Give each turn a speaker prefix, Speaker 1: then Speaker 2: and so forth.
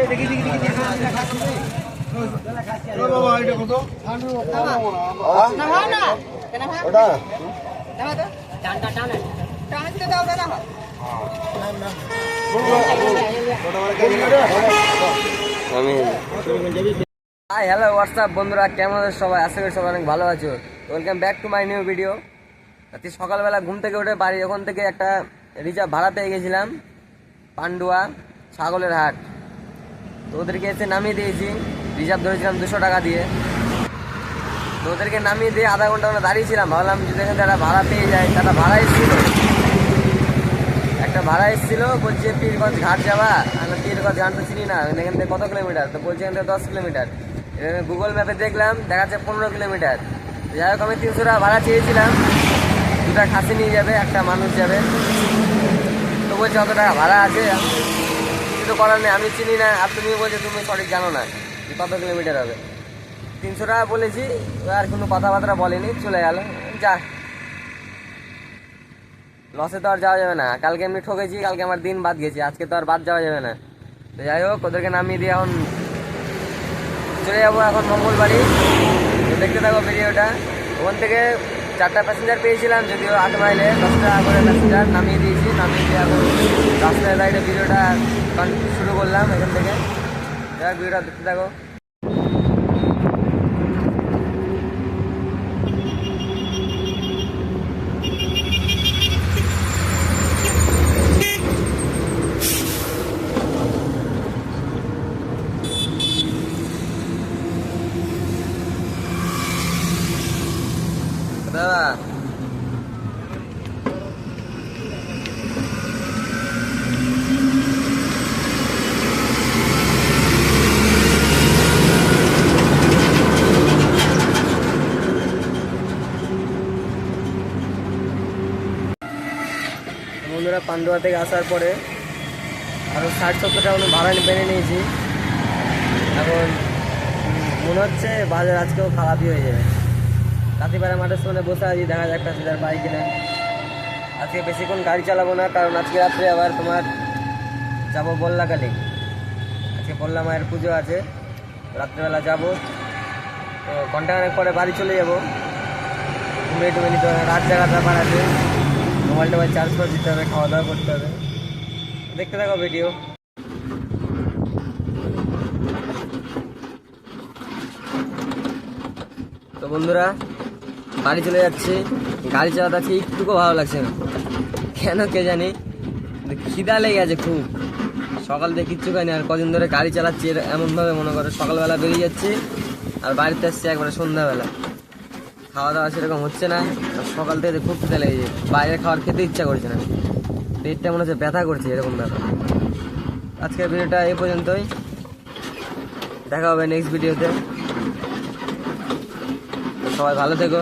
Speaker 1: Hi hello WhatsApp বন্ধুরা, কেমন আছো সবাই? আশা করি সবাই অনেক ভালো আছো। Welcome back to my new video. আজকে সকালবেলা ঘুম থেকে উঠে বাড়ি ওখান থেকে একটা রিজার্ভ ভাড়া পেয়ে গেছিলাম, পান্ডুয়া ছাগলের হাট। তো ওদেরকে এসে নামিয়ে দিয়েছি, রিজার্ভ ধরেছিলাম 200 টাকা দিয়ে। তো ওদেরকে নামিয়ে দিয়ে আধা ঘন্টা আমরা দাঁড়িয়েছিলাম, ভাবলাম যদি এখান থেকে একটা ভাড়া পেয়ে যায়। তারা ভাড়া এসেছিল, একটা ভাড়া এসেছিল, বলছে পীরগঞ্জ ঘাট যাওয়া। আমরা পীরগঞ্জ ঘাট তো চিনি না, এখান থেকে কত কিলোমিটার? তো বলছে এখান থেকে 10 কিলোমিটার। গুগল ম্যাপে দেখলাম, দেখাচ্ছে 15 কিলোমিটার। যাই হোক, আমি 300 টাকা ভাড়া চেয়েছিলাম, দুটা খাসি নিয়ে যাবে, একটা মানুষ যাবে। তো বলছে অত টাকা ভাড়া আছে, কিছু করার নেই, আমি চিনি না। আর তুমি বলছো তুমি সঠিক জানো না কত কিলোমিটার হবে। 300 টাকা বলেছি, আর কোনো কথাবার্তা বলেনি, চলে গেল। যা, লসে তো আর যাওয়া যাবে না। কালকে এমনি ঠকেছি, কালকে আমার দিন বাদ গেছে, আজকে তো আর বাদ যাওয়া যাবে না। তো যাই হোক, ওদেরকে নামিয়ে দিয়ে এখন চলে যাবো এখন মঙ্গলবাড়ি। তো দেখতে থাকো ভিডিওটা। ওখান থেকে 4টা প্যাসেঞ্জার পেয়েছিলাম, যদিও 8 মাইলে 10 টাকা করে প্যাসেঞ্জার নামিয়ে দিয়েছি। নামিয়ে দিয়ে এখন রাস্তায় লাইটে ভিডিওটা শুরু করলাম এখান থেকে। যাই হোক, ভিডিওটা দেখতে থাকো। দাদা, বন্ধুরা, পান্ডুয়া থেকে আসার পরে আরও 60-70 টাকা ভাড়া বেড়ে নিয়েছি। এখন মনে হচ্ছে বাজার আজকেও খারাপই হয়ে যাবে। কাতিপাড়া মাঠের সামনে বসে আছি, দেখা যাক প্যাসেঞ্জার পাই কিনা। আজকে বেশিক্ষণ গাড়ি চালাবো না, কারণ আজকে রাত্রে আবার তোমার যাবো বল্লাকালী। আজকে বল্লা মায়ের পুজো আছে, রাত্রেবেলা যাবো। তো ঘন্টাখানেক পরে বাড়ি চলে যাবো। ঘুমিয়ে টুমে নিতে হবে, রাত জায়গার ব্যাপার আছে। মোবাইল টোবাইল চার্জ করে দিতে হবে, খাওয়া দাওয়া করতে হবে। দেখতে থাকো ভিডিও। তো বন্ধুরা, বাড়ি চলে যাচ্ছি। গাড়ি চালাতে আছে, একটুকু ভালো লাগছে না, কেন কে জানি। খিদা লেগে আছে খুব, সকাল থেকে কিচ্ছু খাইনি। আর কদিন ধরে গাড়ি চালাচ্ছি এমনভাবে, মনে করো সকালবেলা বেরিয়ে যাচ্ছি আর বাড়িতে আসছি একবারে সন্ধ্যাবেলা। খাওয়া দাওয়া সেরকম হচ্ছে না, সকাল থেকে খুব খিদা লেগে যায়। বাইরে খাওয়ার খেতে ইচ্ছা করছে না, পেটটা মনে হচ্ছে ব্যথা করছে, এরকম ব্যাপার। আজকের ভিডিওটা এই পর্যন্তই, দেখা হবে নেক্সট ভিডিওতে। সবাই ভালো থেকো।